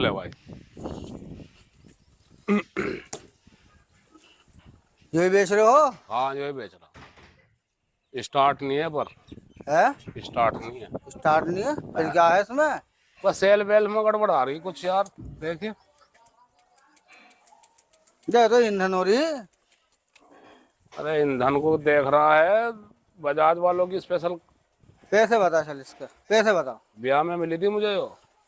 ले भाई। यही बेच रहे हो? हाँ यही बेच रहा। स्टार्ट नहीं है पर। है स्टार्ट नहीं है। स्टार्ट नहीं है, फिर क्या है इसमें? बस सेल वेल में गड़बड़ आ रही कुछ यार। देखिए ये तो ईंधन हो रही। अरे ईंधन को देख रहा है। बजाज वालों की स्पेशल। पैसे बता चल, इसके पैसे बता। ब्याह में मिली थी मुझे यो।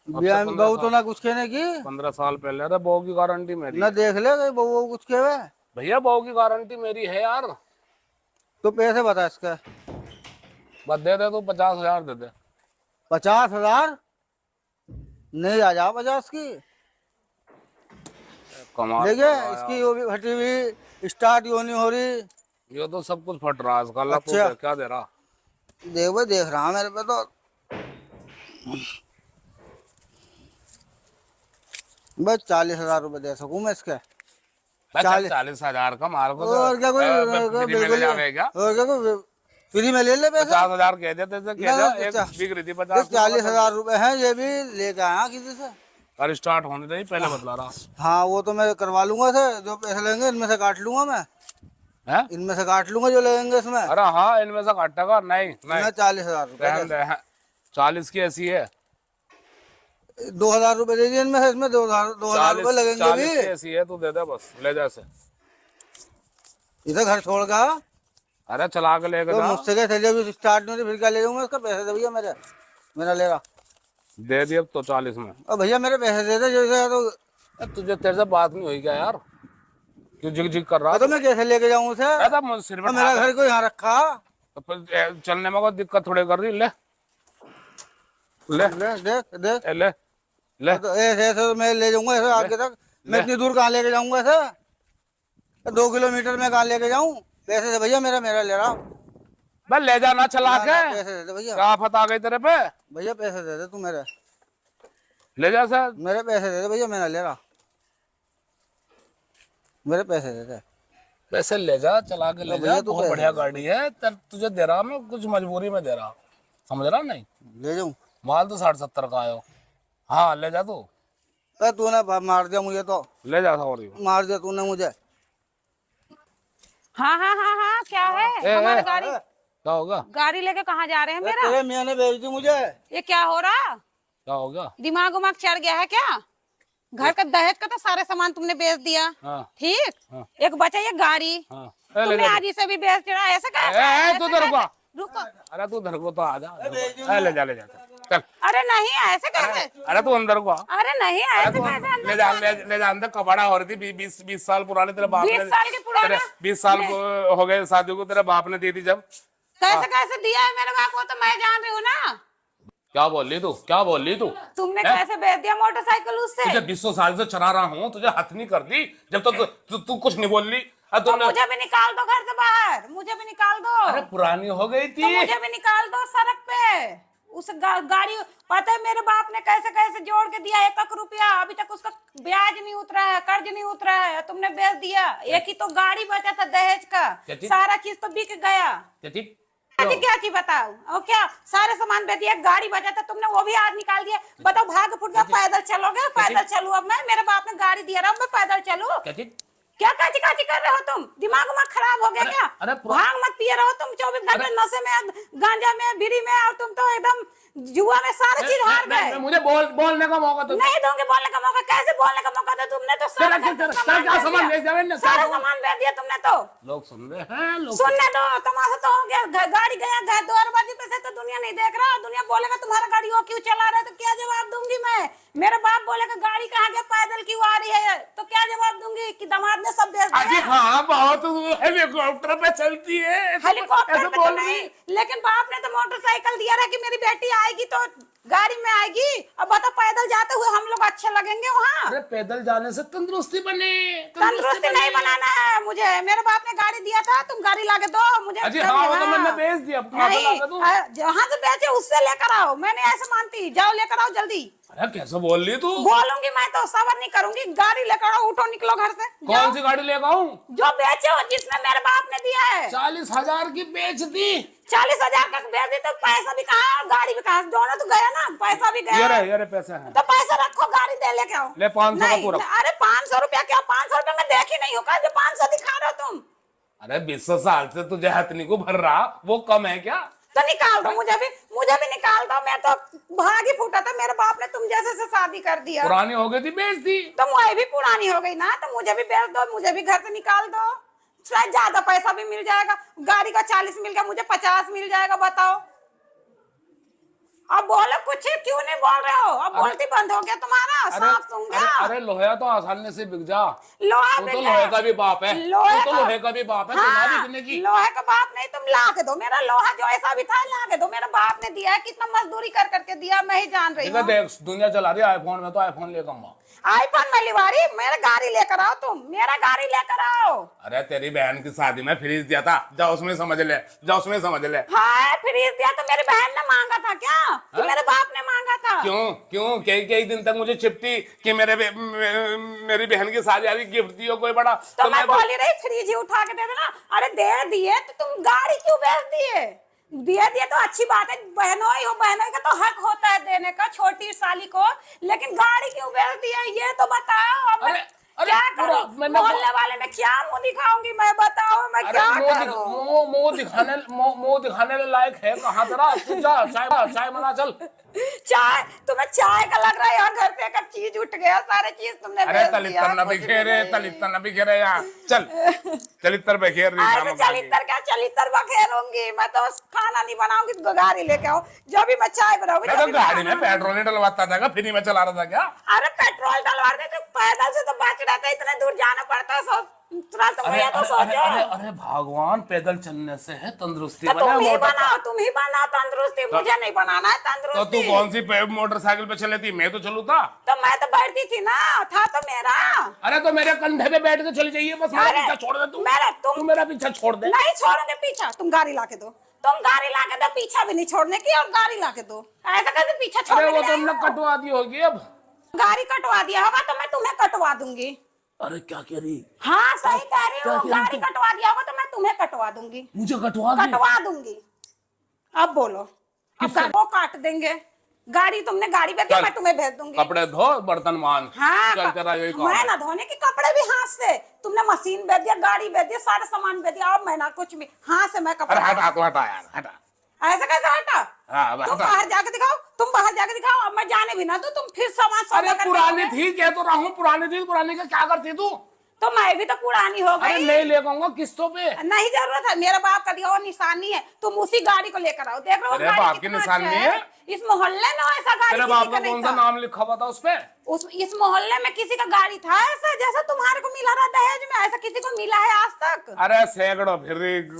अब से बहू तो ना कुछ कहने की? 15 साल पहले। अरे बहू की गारंटी मेरी ना है। देख ले कहीं बहू कुछ कहे। भैया बहू की गारंटी मेरी है यार। तो पैसे बता इसके। बस दे दे तू 50,000 दे दे। 50,000? नहीं आ जा 50 की। कमाल देखिए कर रहा है इसकी यार। वो भी फटी हुई, स्टार्ट यूं नहीं हो रही। ये तो सब कुछ फट रहा है इसका। अल्लाह तू अच्छा। दे, क्या दे रहा। देख भाई, देख रहा मेरे पे तो बस 40,000 रुपए दे सकूं मैं इसके। 40,000 का माल को और क्या कोई फ्री में ले जावे क्या? और क्या कोई फ्री में ले ले पैसे? 50,000 कह देते थे, कह जा एक बिक रही थी 50। 40,000 रुपए हैं, ये भी लेके आया किसी से। और स्टार्ट होने दे पहले बतला रहा हाँ वो तो मैं करवा लूंगा सर, जो पैसे लेंगे इनमें से काट लूंगा मैं। है। इनमें से काट लूंगा जो लगेंगे इसमें। अरे हाँ इनमें से काटेगा। नहीं नहीं मैं 40,000 रुपए रहन दे। 40 की ऐसी है। 2,000 रुपए दे दिए इनमें से, इसमें 2,000 रुपए लगेंगे 40 भी। की ऐसी है, तू दे दे बस ले जा से। इधर घर छोड़ का अरे चला के लेके तो जा। मुझसे क्या चलिए, अभी स्टार्ट नहीं होती फिर क्या ले जाऊंगा इसका? पैसे दे भैया मेरे, मेरा ले रहा। दे दिए अब तो 40 में। और भैया मेरे पैसे दे दे जैसे तो। तुझे तेरे से बात नहीं हुई क्या यार? क्यों जिग जिग कर रहा तो मैं कैसे लेके जाऊं उसे? है? मुझे सिर में मेरा घर को यहाँ रखा। तो फिर चलने में कोई दिक्कत थोड़ी कर रही। ले ले ले देख देख। ले ले। तो ऐसे ऐसे तो मैं ले जाऊंगा ऐसे आगे तक। मैं इतनी दूर कहाँ लेके जाऊंगा ऐसे? 2 किलोमीटर में कहाँ लेके जाऊं? पैसे दे भैया, मेरा मेरा ले रहा। बस ले जाना चला के। पैसे दे दे भैया। क्या आफत आ गई तेरे पे? भैया पैसे दे दे तू मेरे। ले जा सर। मेरे पैसे दे दे भैया, मेरा ले रहा। मेरे पैसे दे दे। पैसे ले जा, चला के ले भैया जा। तू बहुत पैसे बढ़िया दे। गाड़ी है। तुझे दे रहा मैं कुछ मजबूरी में दे रहा। समझ रहा नहीं? ले जाऊं? माल तो 60-70 का आयो। हाँ ले जा तू। तूने मार दिया मुझे तो। ले जा सॉरी। मार दिया तूने मुझे। हाँ हाँ हाँ हाँ, क्या है? हमारी गाड़ी, क्या होगा? गाड़ी लेके कहाँ जा रहे हैं मेरा? तेरे मियां ने भेज दी मुझे। ये क्या हो रहा? क्या होगा? दिमाग उमाग चढ़ गया है क्या? घर का दहेज का तो सारे सामान तुमने बेच दिया। हाँ ठीक। हाँ। एक बचा ये गाड़ी, हाँ। तुमने आज इसे भी बेच दिया। ऐसे तू इधर रुको। रुको। अरे तू इधर को तो आ जा। ले जा ले जा चल। अरे नहीं, ऐसे कैसे? अरे तू अंदर को आ। अरे नहीं, ऐसे तू कैसे? ले जा ले जा अंदर। कबाड़ा हो रही थी 20 साल पुराने। तेरे बाप 20 साल की पुराना? 20 साल हो गए शादी को। तेरे बाप ने दी थी जब। कैसे कैसे दिया है मेरे बाप को? तो मैं जान रही हूँ ना। क्या बोल रही तू? क्या बोल रही तू? तुमने कैसे बेच दिया मोटरसाइकिल उससे? तुझे 20 साल से चला रहा हूँ, तुझे हथ नहीं कर दी जब तक तू कुछ नहीं बोल रही। तो मुझे भी निकाल दो घर से बाहर, मुझे भी निकाल दो। अरे पुरानी हो गई तो थी। मुझे भी निकाल दो सड़क पे। उस गाड़ी, पता है मेरे बाप ने कैसे कैसे जोड़ के दिया 1 रुपया, अभी तक उसका ब्याज नहीं उतरा है, कर्ज नहीं उतरा है। तुमने बेच दिया। एक ही तो गाड़ी बचा था दहेज का, सारा चीज तो बिक गया। क्या चीज बताओ? और क्या सारे सामान बेच दिया, गाड़ी बचा था तुमने वो भी आज निकाल दिया। बताओ भाग फुट गया। पैदल चलोगे? पैदल चलूं अब मैं? मेरे बाप ने गाड़ी दिया रहा, मैं पैदल चलूं? क्या काची काची कर रहे हो तुम? दिमाग उमाग खराब हो गया क्या? भांग मत पिए रहो तुम 24 घंटे नशे में, गांजा में, बीड़ी में, और तुम तो एकदम जुआ में सारे चीज हार गए। मुझे बोलने का मौका तो नहीं दूंगे बोलने का मौका। कैसे बोलने का मौका? तुमने तो सारा सामान बेच दिया तुमने तो। लोग सुन रहे हैं। सुनने दो, तमाशा तो हो गया। गाड़ी गया घर दरवाजे पे से तो दुनिया नहीं देख रहा। दुनिया बोलेगा तुम्हारा गाड़ी वो क्यों चला रहा है, तो क्या जवाब दूंगी मैं? मेरा बाप बोलेगा गाड़ी कहाँ गया, पैदल क्यों आ रही है, तो क्या जवाब दूंगी कि दामाद ने सब बेच दिया? हाँ बहुत हेलीकॉप्टर पे चलती है। हेलीकॉप्टर पे तो नहीं, लेकिन बाप ने तो मोटरसाइकिल दिया रहा कि मेरी बेटी आएगी तो गाड़ी में आएगी। अब बताओ पैदल जाते हुए हम लोग अच्छे लगेंगे वहाँ? अरे पैदल जाने से तंदुरुस्ती बने। तंदुरुस्ती नहीं बनाना है मुझे। मेरे बाप ने गाड़ी दिया था, तुम गाड़ी लाके दो मुझे। हाँ वो तो मैंने बेच दिया। नहीं, जहाँ से बेचे उससे लेकर आओ। मैं नहीं ऐसे मानती। जाओ लेकर आओ जल्दी। अरे कैसे बोल रही तू? बोलूंगी मैं तो सबर नहीं करूंगी। गाड़ी लेकर आओ, उठो निकलो घर से। कौन सी गाड़ी लेकर आऊं? जो बेचे हो, जिसने मेरे बाप ने दिया है। 40,000 की बेच दी। 40,000 का बेच दी तो पैसा भी कहाँ और गाड़ी भी कहाँ? दोनों तो गया ना, पैसा भी गया। ये रहे पैसे हैं। तो पैसा रखो, गाड़ी दे लेके आओ। ले 500 का पूरा। अरे 500 रुपया क्या? 500 रुपया मैं देखी नहीं हूँ, जो 500 दिखा रहे हो तुम। अरे 20 साल से तुझे हथनी को भर रहा, वो कम है क्या? तो निकाल दो, मुझे भी निकाल दो। मैं तो भागी फूटा था, मेरे बाप ने तुम जैसे से शादी कर दिया। पुरानी हो गई थी, बेच दी। तो मैं भी पुरानी हो गई ना, तो मुझे भी बेच दो, मुझे भी घर से निकाल दो। शायद ज्यादा पैसा भी मिल जाएगा। गाड़ी का 40 मिल गया, मुझे 50 मिल जाएगा। बताओ अब बोलो कुछ, क्यों नहीं बोल रहे हो? अब बोलती बंद हो गया तुम्हारा? सांप सुन गया। अरे लोहा तो आसानी से बिक जा। लोहा तू तो लोहे का भी बाप है। लोहे तू तो लोहे का भी बाप है। हाँ, बिना बिकने की। लोहे का बाप नहीं, तुम ला के दो। मेरा लोहा जो ऐसा भी था, ला के दो। मेरा बाप ने दिया है, कितना मजदूरी कर करके दिया, मैं ही जान रही हूँ। देख दुनिया चला रही है आईफोन में, तो आईफोन लेकर आऊंगा। आईफोन में लिवारी, मेरा गाड़ी लेकर आओ तुम, मेरा गाड़ी लेकर आओ। अरे तेरी बहन की शादी में फ्रीज दिया था, जा उसमें समझ ले, जा उसमें समझ ले। हाँ, फ्रीज दिया तो मेरी बहन ने मांगा था क्या? कि मेरे बाप ने मांगा था? क्यों कई दिन तक मुझे चिपटी कि मेरी बहन की शादी आ रही, गिफ्ट दियो कोई बड़ा। तो मैं बोली रही फ्रीज ही उठा के दे देना। अरे दे दिए तो तुम गाड़ी क्यों बेच दिए? दिए तो अच्छी बात है, बहनोई का तो हक होता है देने का, छोटी साली को। लेकिन गाड़ी क्यों बेच दिया, ये तो बताओ। अब मैं क्या करूं? मोहल्ले वाले में क्या मुंह दिखाऊंगी मैं? बताओ मैं क्या करूं? मुंह दिखाने लायक है कहाँ तेरा? चाय बना चल। चाय? तुम्हें चाय का लग रहा है? यहाँ घर पे एक चीज उठ गया, सारे चीज तुमने अरे तलितर न बिखेरे यहाँ। चलितर बखेर रही। चलितर बखेरूंगी मैं तो। खाना नहीं बनाऊंगी तो गाड़ी लेके आओ। जब भी मैं चाय बनाऊंगी तो गाड़ी में पेट्रोल नहीं डलवाता था, फ्री में चला रहा था क्या? अरे पेट्रोल डलवा दे तो पैदल से तो बच रहा था, इतने दूर जाना पड़ता है। अरे भगवान, पैदल चलने से है तंदुरुस्ती। तुम ही बनाओ तंदुरुस्ती, मुझे नहीं बनाना है तंदुरुस्ती। तो तू कौन सी मोटरसाइकिल पे चले थी? मैं तो चलू था। तो मैं तो बैठती थी ना, था तो मेरा। अरे तो मेरे कंधे पे बैठ के चली जाइए, बस मेरा पीछा छोड़ दे। तू मेरा पीछा छोड़ दे। नहीं छोड़ूंगे पीछा, तुम गाड़ी ला के दो। तुम गाड़ी ला के दो, पीछा भी नहीं छोड़ने की, और गाड़ी ला के दो। ऐसा कैसे पीछा छोड़? अरे वो तुमने कटवा दी होगी। अब गाड़ी कटवा दिया होगा तो मैं तुम्हें कटवा दूंगी। अरे क्या कह रही? हाँ सही कह रही हूँ, गाड़ी कटवा दिया होगा तो मैं तुम्हें कटवा दूंगी। मुझे कटवा दूंगी। अब बोलो, अब वो काट देंगे। गाड़ी तुमने गाड़ी भेज दी, मैं तुम्हें भेज दूंगी। कपड़े धो, बर्तन मान। हाँ, चल तेरा यही काम मैं ना धोने के कपड़े भी हाथ से। तुमने मशीन भेज दिया, गाड़ी भेज दिया, सारे सामान भेज दिया। अब मैं ना कुछ भी हाथ से मैं कपड़े। हटा यार, हटा। ऐसा कैसे हटा? तुम बाहर जाके दिखाओ। अब मैं जाने भी ना तो तुम फिर सामान। अरे पुरानी थी, कह तो रहा हूँ पुरानी का क्या करती तू? तो मैं भी तो पुरानी हो गई। अरे नहीं ले आऊंगा किस्तों पे। नहीं जरूरत है, मेरा बाप का दिया हुआ निशानी है। तुम उसी गाड़ी को लेकर आओ। देख रहे हो मेरे बाप की निशानी है? इस मोहल्ले में ऐसा गाड़ी तेरे बाप का कौन सा नाम लिखा हुआ था उस पे? इस मोहल्ले में किसी का गाड़ी था ऐसा जैसा तुम्हारे को मिला रहा दहेज में? ऐसा किसी को मिला है आज तक? अरे सैकड़ों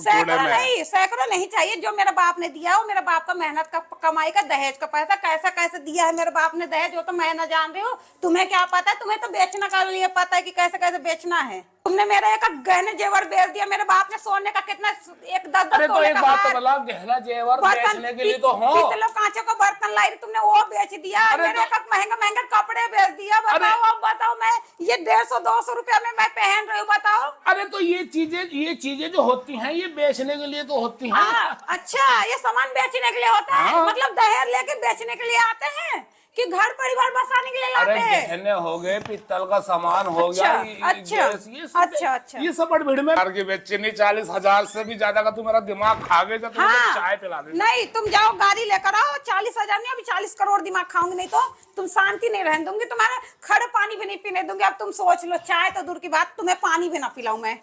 सैकड़ों नहीं चाहिए। जो मेरे बाप ने दिया वो मेरे बाप का मेहनत का कमाई का दहेज का पैसा कैसा कैसे दिया है मेरे बाप ने दहेज, वो तो मैं ना जान रही हूँ। तुम्हें क्या पता है? तुम्हें तो बेचना का लिए पता है कि कैसे कैसे बेचना है। तुमने मेरा एक गहने जेवर बेच दिया। मेरे बाप ने सोने का कितना 10-10 अरे तो एक बात तो बोला, गहना जेवर बेचने के लिए तो हो। पितलों कांचों का बर्तन लाई तुमने, वो बेच दिया। मेरे एक महंगा कपड़े बेच दिया। बताओ मैं ये 150-200 रुपया में मैं पहन रही हूँ, बताओ। अरे तो ये चीजें जो होती हैं ये बेचने के लिए तो होती हैं। अच्छा, ये सामान बेचने के लिए होता है? मतलब दहेज लेके बेचने के लिए आते हैं कि घर परिवार बसाने के लिए लाते हैं? गहने हो गए, पित्तल का सामान हो गया। अच्छा। ये सब बड़ भीड़ में की बेचनी 40,000 से भी ज्यादा का। तू मेरा दिमाग खा गए जब चाय पिला दे। नहीं, तुम जाओ गाड़ी लेकर आओ। 40,000 नहीं, अभी 40 करोड़ दिमाग खाऊंगी, नहीं तो तुम शांति नहीं रहने दूंगी। तुम्हारे खड़े पानी भी नहीं पीने दूंगी। अब तुम सोच लो, चाय तो दूर की बात, तुम्हें पानी भी ना पिलाऊं मैं।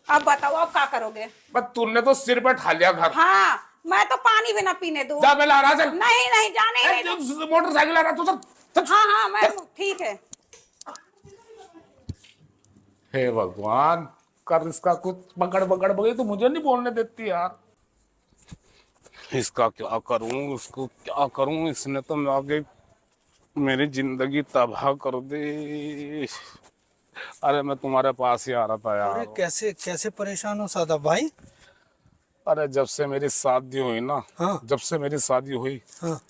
अब बताओ अब क्या करोगे? बस तूने तो सिर पे ठा लिया घर। हाँ, मैं तो पानी भी ना पीने दूं। जा मैं ला रहा। चल। नहीं जाने मोटरसाइकिल आ रहा तू चल। हाँ मैं ठीक है। हे भगवान, कर इसका कुछ पकड़ बगई तो मुझे नहीं बोलने देती यार। इसका क्या करूं, उसको क्या करूं? इसने तो आगे मेरी जिंदगी तबाह कर दी। अरे मैं तुम्हारे पास ही आ रहा था यार। अरे कैसे परेशान हो सादा भाई? अरे जब से मेरी शादी हुई ना, हाँ। जब से मेरी शादी हुई, हाँ।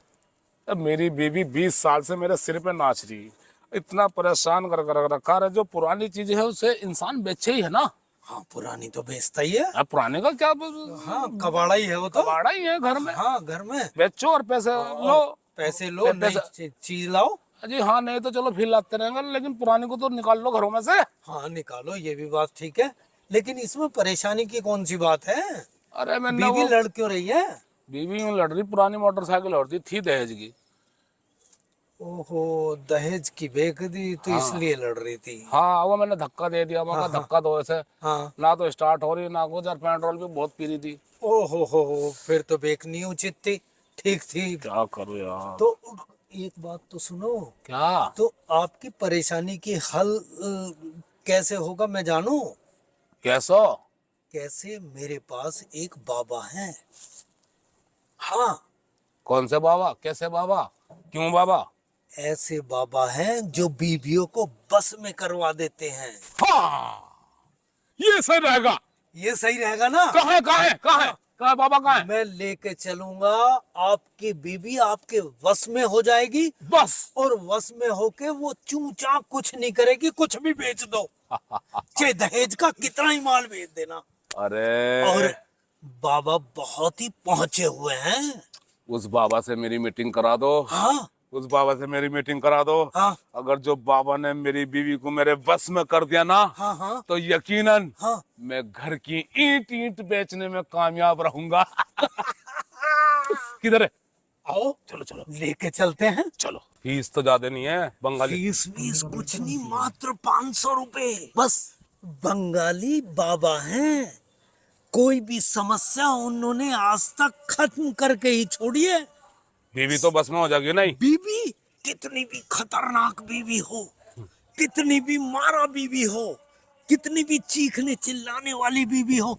अब मेरी बीवी 20 साल से मेरे सिर पे नाच रही, इतना परेशान कर रखा है। जो पुरानी चीज है उसे इंसान बेचे ही है ना। हाँ पुरानी तो बेचता ही है। अब पुराने का क्या, हाँ कबाड़ा ही है वो तो। कबाड़ा ही है घर में। हाँ घर में बेचो और पैसे लो। पैसे लो, नई चीज लाओ। जी हाँ, नहीं तो चलो फिर लाते रहेंगे, लेकिन पुराने को तो निकाल लो घरों में से। हाँ निकालो, ये भी बात ठीक है, लेकिन इसमें परेशानी की कौन सी बात है? अरे मैंने बीवी लड़ क्यों रही है? बीवी यूं लड़ रही, पुरानी मोटरसाइकिल और थी दहेज की। ओहो, दहेज की बेच दी तो इसलिए लड़ रही थी। हाँ, वो मैंने धक्का दे दिया। मैं कहा धक्का दो ऐसे, हाँ ना तो स्टार्ट हो रही ना कुछ, और पेट्रोल भी बहुत पी रही थी। ओहो हो, फिर तो बेचनी उचित थी, ठीक थी। क्या करूँ यार। तो एक बात तो सुनो, क्या? तो आपकी परेशानी की हल कैसे होगा मैं जानूं? कैसो? कैसे? मेरे पास एक बाबा है। हाँ कौन से बाबा? कैसे बाबा? क्यों बाबा? ऐसे बाबा हैं जो बीवियों को बस में करवा देते हैं। हाँ, ये सही रहेगा। ये सही रहेगा ना? कहाँ है बाबा, कहाँ है? मैं लेके चलूंगा, आपकी बीबी आपके वश में हो जाएगी बस। और वश में होके वो चूचा कुछ नहीं करेगी, कुछ भी बेच दो, चाहे दहेज का कितना ही माल बेच देना। अरे और बाबा बहुत ही पहुंचे हुए हैं। उस बाबा से मेरी मीटिंग करा दो। हाँ उस बाबा से मेरी मीटिंग करा दो। हाँ अगर जो बाबा ने मेरी बीवी को मेरे बस में कर दिया ना, हाँ हाँ तो यकीनन हाँ मैं घर की ईंट बेचने में कामयाब रहूंगा। किधर है? आओ चलो चलो लेके चलते हैं। चलो। फीस तो ज्यादा नहीं है बंगाली। फीस कुछ नहीं, मात्र 500 रुपए बस। बंगाली बाबा हैं, कोई भी समस्या उन्होंने आज तक खत्म करके ही छोड़ी है। बीवी तो बस में हो जाएगी नहीं? बीवी कितनी भी खतरनाक बीवी हो, कितनी भी मारा बीवी हो, कितनी भी चीखने चिल्लाने वाली बीवी हो,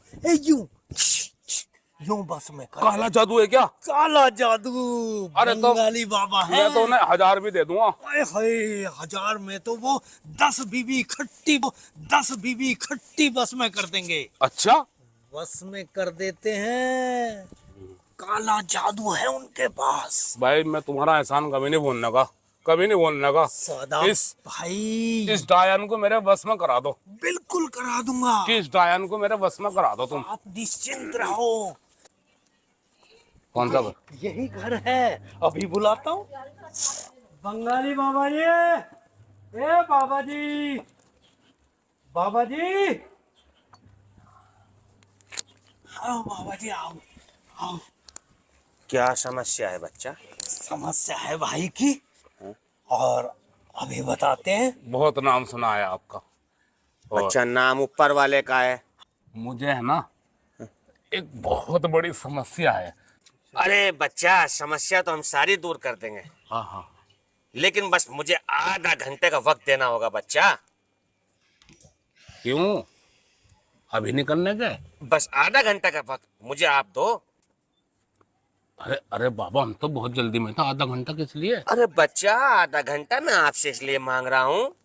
यूं बस में कर। काला जादू है क्या? काला जादू। अरे तो बंगाली बाबा है। मैं तो उन्हें 1000 भी दे दूंगा। हाय हाय, 1000 में तो वो 10 बीवी इकट्ठी बस में कर देंगे। अच्छा, बस में कर देते हैं, काला जादू है उनके पास। भाई मैं तुम्हारा एहसान कभी नहीं भूलने का, कभी नहीं भूलने का। सदा इस डायन को मेरे बस में करा दो। बिल्कुल करा दूंगा। इस डायन को मेरे बस में करा दो तुम। आप निश्चिंत रहो। कौन सा घर? यही घर है, अभी बुलाता हूँ। बंगाली बाबा जी, ए बाबा जी, बाबा जी, आओ बाबा जी, आओ आओ। क्या समस्या है बच्चा? समस्या है भाई की, और अभी बताते हैं। बहुत नाम सुना है आपका। और बच्चा नाम ऊपर वाले का है। मुझे है ना एक बहुत बड़ी समस्या है। अरे बच्चा, समस्या तो हम सारी दूर कर देंगे, हाँ हाँ। लेकिन बस मुझे आधा घंटे का वक्त देना होगा बच्चा। क्यों? अभी नहीं करने के? बस आधा घंटा का वक्त मुझे आप दो। अरे अरे बाबा, हम तो बहुत जल्दी में था, आधा घंटा किस लिए? अरे बच्चा, आधा घंटा मैं आपसे इसलिए मांग रहा हूँ,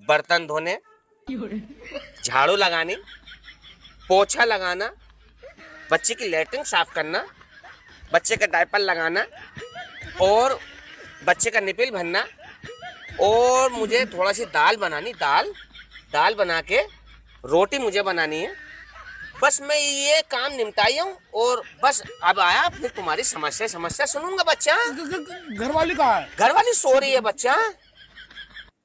बर्तन धोने, झाड़ू लगाने, पोछा लगाना, बच्चे की लैट्रिन साफ करना, बच्चे का डायपर लगाना, और बच्चे का निपिल भरना, और मुझे थोड़ा सी दाल बनानी, दाल बना के रोटी मुझे बनानी है। बस मैं ये काम निपटाई हूँ, और बस अब आया, फिर तुम्हारी समस्या सुनूंगा बच्चा। घर वाली कहाँ है? घर वाली सो रही है बच्चा।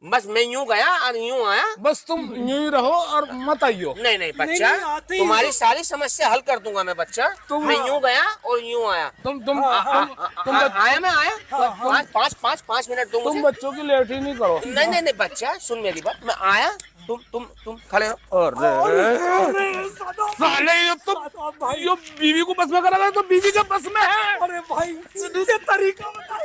बस मैं यूं गया और यूं आया। बस तुम यूं ही रहो और मत आइयो। नहीं बच्चा, नहीं, आते ही तुम्हारी हो। सारी समस्या हल कर दूंगा मैं बच्चा। मैं यूं गया और यूं आया। मैं 5 मिनट दो तुम मुझे। बच्चों की लेट ही नहीं करो। नहीं बच्चा, सुन मेरी बात। मैं आया, तुम खड़े रहो। साले ये बीवी को बस में करा था, तो बीवी के बस में है। अरे भाई, मुझे तरीका बता।